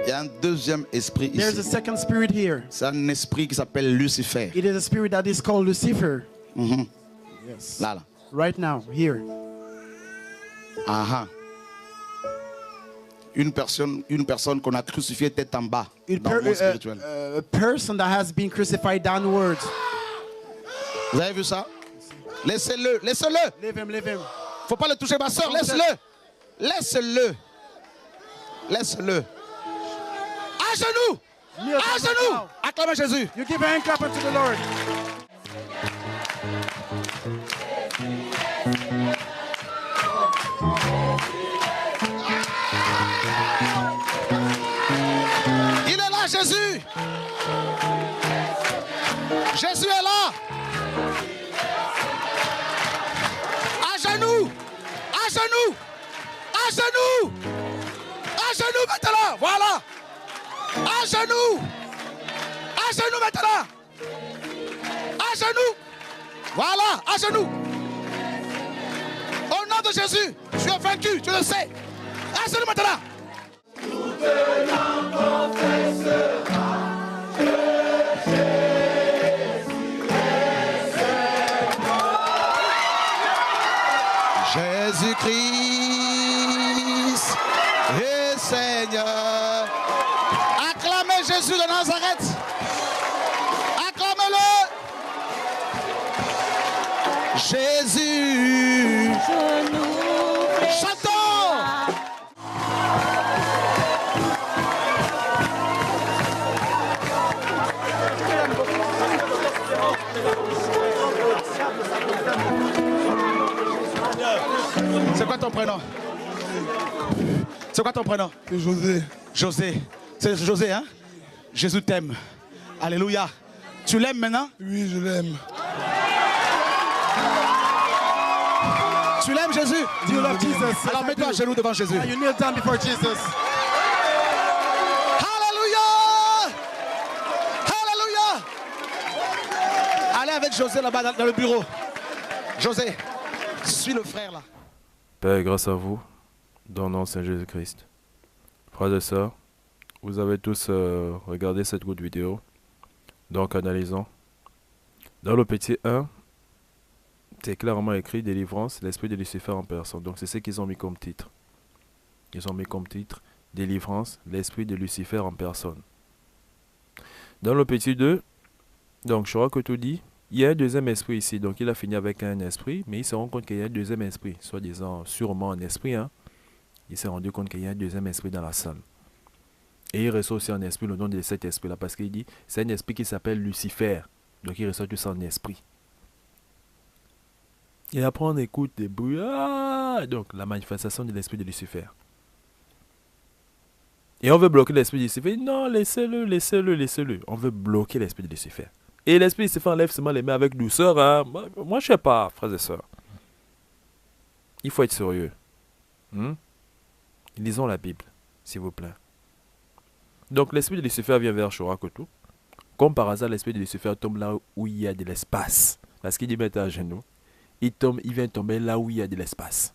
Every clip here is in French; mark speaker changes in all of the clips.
Speaker 1: Il y a un deuxième esprit
Speaker 2: There's a
Speaker 1: ici.
Speaker 2: second spirit here.
Speaker 1: C'est un esprit qui s'appelle Lucifer.
Speaker 2: It is a spirit that is called Lucifer. Yes.
Speaker 1: Là, là.
Speaker 2: Right now, here.
Speaker 1: Ah, une personne qu'on a crucifiée tête en bas dans le monde spirituel.
Speaker 2: A person that has been crucified downwards.
Speaker 1: Vous avez vu ça? Laissez-le, laissez-le.
Speaker 2: Leave him, leave him.
Speaker 1: Faut pas le toucher, ma soeur, laisse-le. Laisse-le. Laisse-le. À genoux.
Speaker 2: Kneel down
Speaker 1: À
Speaker 2: right
Speaker 1: genoux.
Speaker 2: now.
Speaker 1: Acclamez Jésus.
Speaker 2: You give a hand clap unto the Lord.
Speaker 1: Il est là, Jésus. Jésus est là. À genoux. À genoux. À genoux. À genoux maintenant. Voilà. À genoux. À genoux maintenant. À genoux. Voilà. À genoux. Au nom de Jésus, tu es vaincu, tu le sais. À genoux maintenant. Jésus-Christ est Seigneur. Acclamez Jésus de Nazareth. Acclamez-le. Jésus. Chantons. C'est quoi ton prénom? C'est quoi ton prénom?
Speaker 3: C'est José.
Speaker 1: José. C'est José, hein? Jésus t'aime. Alléluia. Tu l'aimes maintenant?
Speaker 3: Oui, je l'aime.
Speaker 1: Tu l'aimes, Jésus?
Speaker 2: Do you love Jesus?
Speaker 1: Alors mets-toi à genoux devant Jésus.
Speaker 2: You kneel down before Jesus.
Speaker 1: Alléluia! Alléluia! Allez avec José là-bas dans le bureau. José, suis le frère là.
Speaker 4: Père, grâce à vous, dans le nom de Saint Jésus-Christ. Frères et sœurs, vous avez tous regardé cette courte vidéo. Donc, analysons. Dans le petit 1, c'est clairement écrit délivrance, l'esprit de Lucifer en personne. Donc, c'est ce qu'ils ont mis comme titre. Ils ont mis comme titre délivrance, l'esprit de Lucifer en personne. Dans le petit 2, donc, je crois que tout dit. Il y a un deuxième esprit ici, donc il a fini avec un esprit, mais il se rend compte qu'il y a un deuxième esprit, soi-disant sûrement un esprit, hein. Il s'est rendu compte qu'il y a un deuxième esprit dans la salle. Et il reçoit aussi un esprit, le nom de cet esprit-là, parce qu'il dit, c'est un esprit qui s'appelle Lucifer, donc il reçoit tout ça en esprit. Et après on écoute des bruits, donc la manifestation de l'esprit de Lucifer. Et on veut bloquer l'esprit de Lucifer, non, laissez-le, laissez-le, laissez-le. On veut bloquer l'esprit de Lucifer. Et l'esprit de Lucifer enlève seulement les mains avec douceur. Hein. Moi, je sais pas, frères et sœurs. Il faut être sérieux. Lisons la Bible, s'il vous plaît. Donc, l'esprit de Lucifer vient vers Chorakotou. Comme par hasard, l'esprit de Lucifer tombe là où il y a de l'espace. Parce qu'il dit mettre à genoux. Il vient tomber là où il y a de l'espace.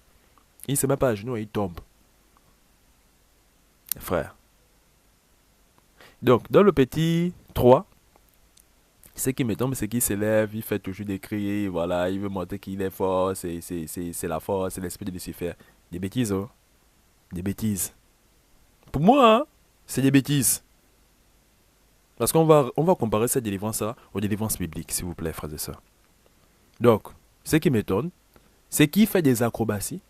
Speaker 4: Il ne se met pas à genoux et il tombe. Frère. Donc, dans le petit 3, ce qui me tombe, c'est qu'il s'élève, il fait toujours des cris, voilà, il veut montrer qu'il est fort, c'est la force, c'est l'esprit de Lucifer. Des bêtises, hein? Des bêtises. Pour moi, hein, c'est des bêtises. Parce qu'on va comparer cette délivrance-là aux délivrances bibliques, s'il vous plaît, frères et sœurs. Donc, ce qui m'étonne, c'est qu'il fait des acrobaties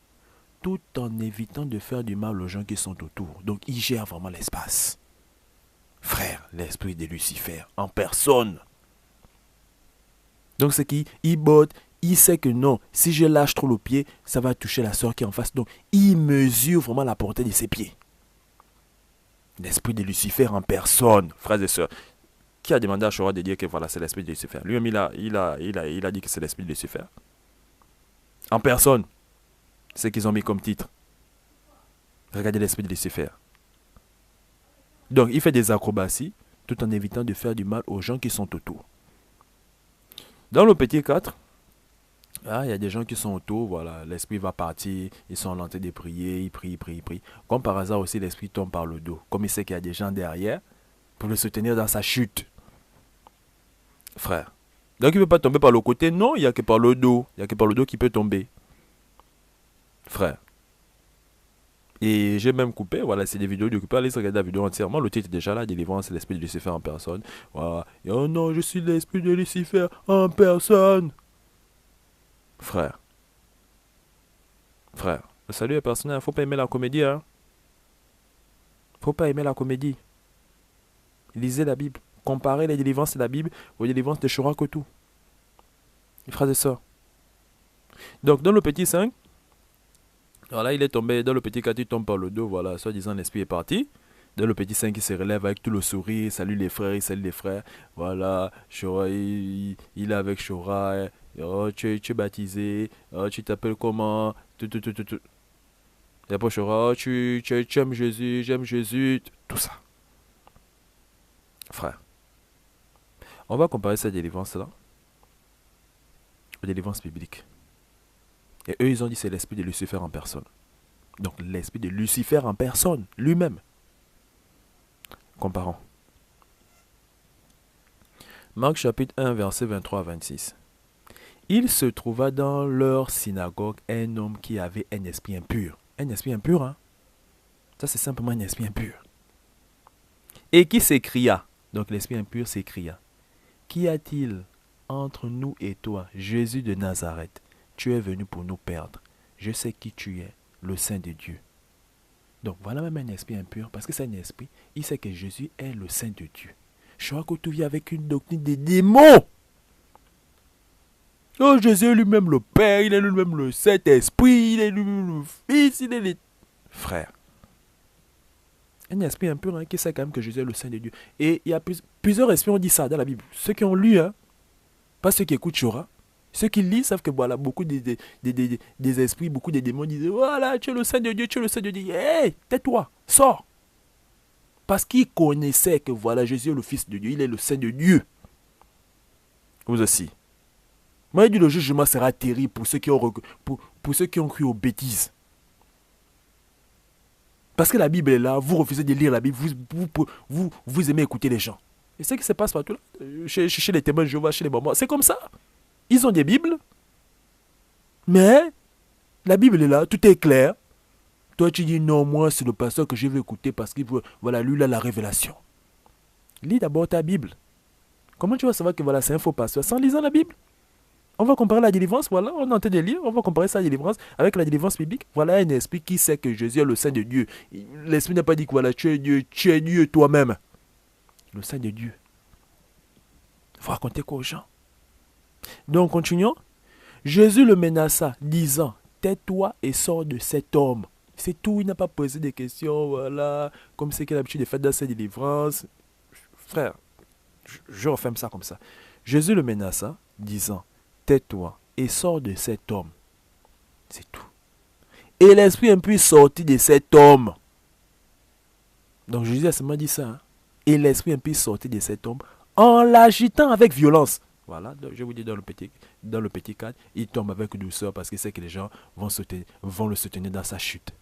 Speaker 4: tout en évitant de faire du mal aux gens qui sont autour. Donc, il gère vraiment l'espace. Frère, l'esprit de Lucifer en personne. Donc c'est qu'il botte, il sait que non, si je lâche trop le pied, ça va toucher la soeur qui est en face. Donc il mesure vraiment la portée de ses pieds. L'esprit de Lucifer en personne, frères et sœurs. Qui a demandé à Chora de dire que voilà, c'est l'esprit de Lucifer? Lui-même, il a dit que c'est l'esprit de Lucifer. En personne. C'est ce qu'ils ont mis comme titre. Regardez l'esprit de Lucifer. Donc il fait des acrobaties tout en évitant de faire du mal aux gens qui sont autour. Dans le petit 4, Ah, il y a des gens qui sont autour, voilà, l'esprit va partir, ils sont en train de prier, ils prient, ils prient, ils prient. Comme par hasard aussi, l'esprit tombe par le dos. Comme il sait qu'il y a des gens derrière pour le soutenir dans sa chute. Frère. Donc il ne peut pas tomber par le côté, non, il n'y a que par le dos. Il n'y a que par le dos qu'il peut tomber. Frère. Et j'ai même coupé, voilà, c'est des vidéos de coupé, allez regarder la vidéo entièrement. Le titre est déjà là, délivrance, c'est l'esprit de Lucifer en personne. Voilà. Et oh non, je suis l'esprit de Lucifer en personne. Frère. Frère, le salut est personnel, faut pas aimer la comédie, hein. Faut pas aimer la comédie. Lisez la Bible. Comparez les délivrances de la Bible aux délivrances de Shora Kotou. Les frères et sœurs. Donc, dans le petit 5, voilà, il est tombé, dans le petit 4, il tombe par le dos, voilà, soi-disant l'esprit est parti. Dans le petit 5, il se relève avec tout le sourire, salut les frères, il salue les frères. Voilà, Shora, il est avec Shora. Oh, tu es baptisé. Oh, tu t'appelles comment? Tout. Et après, Shora, oh, tu aimes Jésus, j'aime Jésus. Tout ça. Frère. On va comparer cette délivrance-là aux délivrances bibliques. Et eux, ils ont dit c'est l'esprit de Lucifer en personne. Donc l'esprit de Lucifer en personne, lui-même. Comparons. Marc chapitre 1, verset 23 à 26. Il se trouva dans leur synagogue un homme qui avait un esprit impur. Un esprit impur, hein? Ça, c'est simplement un esprit impur. Et qui s'écria. Donc l'esprit impur s'écria. Qu'y a-t-il entre nous et toi, Jésus de Nazareth? Tu es venu pour nous perdre. Je sais qui tu es, le Saint de Dieu. Donc voilà même un esprit impur, parce que c'est un esprit, il sait que Jésus est le Saint de Dieu. Je crois que tout vient avec une doctrine des démons. Oh, Jésus est lui-même le Père, il est lui-même le Saint-Esprit, il est lui-même le Fils, il est le... Frère. Un esprit impur, hein, qui sait quand même que Jésus est le Saint de Dieu. Et il y a plusieurs esprits ont dit ça dans la Bible. Ceux qui ont lu, hein, pas ceux qui écoutent Shora. Ceux qui lisent savent que voilà, beaucoup des esprits, beaucoup des démons disent voilà, tu es le Saint de Dieu, tu es le Saint de Dieu. Hé, tais-toi, sors. Parce qu'ils connaissaient que voilà, Jésus est le Fils de Dieu, il est le Saint de Dieu. Vous aussi. Moi, je dis le jugement sera terrible pour ceux qui ont, pour ceux qui ont cru aux bêtises. Parce que la Bible est là, vous refusez de lire la Bible, vous aimez écouter les gens. Et c'est ce qui se passe partout là, chez les témoins de Jéhovah, chez les mamans, c'est comme ça. Ils ont des Bibles, mais la Bible est là, tout est clair. Toi, tu dis non, moi, c'est le pasteur que je vais écouter parce qu'il voilà, lui, il a la révélation. Lis d'abord ta Bible. Comment tu vas savoir que voilà, c'est un faux pasteur sans lisant la Bible? On va comparer la délivrance, voilà, on est en train de lire, on va comparer sa délivrance avec la délivrance biblique. Voilà un esprit qui sait que Jésus est le Saint de Dieu. L'esprit n'a pas dit que voilà, tu es Dieu toi-même. Le Saint de Dieu. Il faut raconter quoi aux gens? Donc, continuons. Jésus le menaça, disant, tais-toi et sors de cet homme. C'est tout, il n'a pas posé des questions, voilà, comme c'est qu'il a l'habitude de faire dans ses délivrances. Frère, je referme ça comme ça. Jésus le menaça, disant, tais-toi et sors de cet homme. C'est tout. Et l'esprit impur sortit de cet homme. Donc Jésus a seulement dit ça. Hein? Et l'esprit impur sortit de cet homme en l'agitant avec violence. Voilà, donc je vous dis dans le petit cadre, il tombe avec douceur parce qu'il sait que les gens vont le soutenir dans sa chute.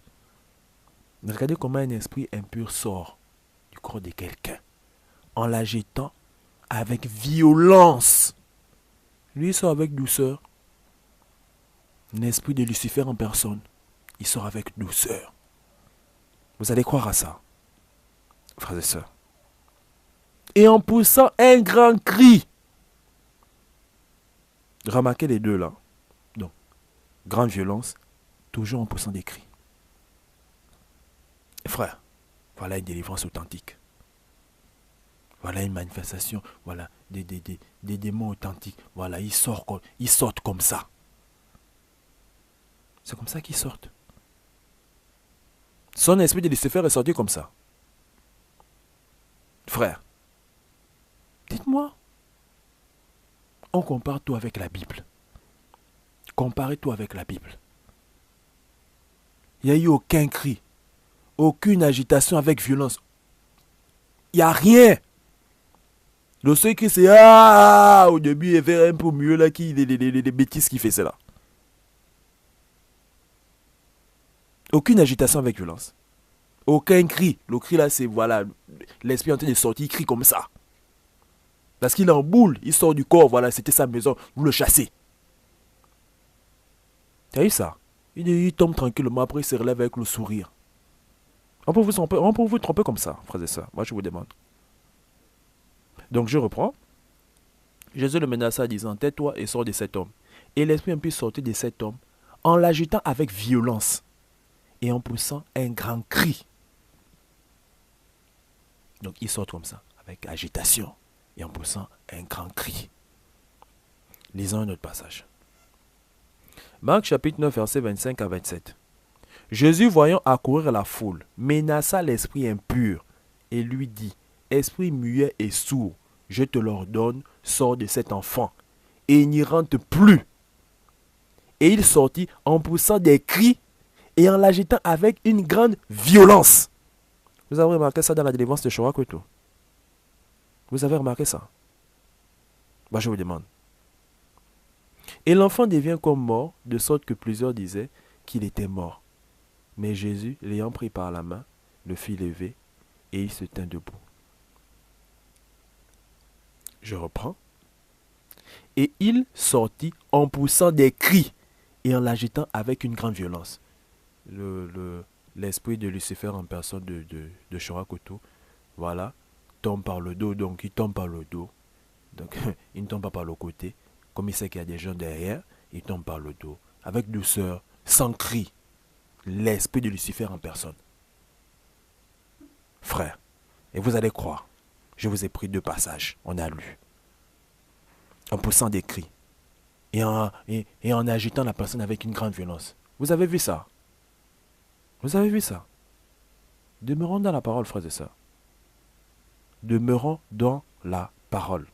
Speaker 4: Mais regardez comment un esprit impur sort du corps de quelqu'un en l'agitant avec violence. Lui, il sort avec douceur. Un esprit de Lucifer en personne, il sort avec douceur. Vous allez croire à ça, frères et sœurs. Et en poussant un grand cri. Remarquez les deux là. Donc, grande violence, toujours en poussant des cris. Frère, voilà une délivrance authentique. Voilà une manifestation, voilà, des démons authentiques. Voilà, ils sortent comme ça. C'est comme ça qu'ils sortent. Son esprit de Lucifer est sorti comme ça. Frère, dites-moi. On compare tout avec la Bible. Comparez tout avec la Bible. Il n'y a eu aucun cri. Aucune agitation avec violence. Il n'y a rien. Le seul cri c'est ah au début il fait un peu mieux là qui les bêtises qu'il fait cela. Aucune agitation avec violence. Aucun cri. Le cri là, c'est voilà, l'esprit est en train de sortir, il crie comme ça. Parce qu'il est en boule, il sort du corps, voilà, c'était sa maison, vous le chassez. Tu as vu ça? Il tombe tranquillement, après il se relève avec le sourire. On peut vous tromper comme ça, frères et sœurs. Moi je vous demande. Donc je reprends. Jésus le menaça disant, tais-toi et sors de cet homme. Et l'esprit impur sortit de cet homme en l'agitant avec violence et en poussant un grand cri. Donc il sort comme ça, avec agitation et en poussant un grand cri. Lisons un autre passage. Marc chapitre 9, versets 25 à 27. Jésus, voyant accourir la foule, menaça l'esprit impur et lui dit, esprit muet et sourd, je te l'ordonne, sors de cet enfant et n'y rentre plus. Et il sortit en poussant des cris et en l'agitant avec une grande violence. Vous avez remarqué ça dans la délivrance de Chorakoto? Vous avez remarqué ça? Je vous demande. Et l'enfant devient comme mort, de sorte que plusieurs disaient qu'il était mort. Mais Jésus, l'ayant pris par la main, le fit lever et il se tint debout. Je reprends. Et il sortit en poussant des cris et en l'agitant avec une grande violence. L'esprit de Lucifer en personne de Chorakoto, voilà, tombe par le dos, donc il tombe par le dos. Donc il ne tombe pas par le côté. Comme il sait qu'il y a des gens derrière, il tombe par le dos. Avec douceur, sans cri. L'esprit de Lucifer en personne. Frère, et vous allez croire, je vous ai pris 2 passages, on a lu. En poussant des cris. Et en agitant la personne avec une grande violence. Vous avez vu ça? Vous avez vu ça? Demeurons dans la parole, frères et sœurs. Demeurons dans la parole.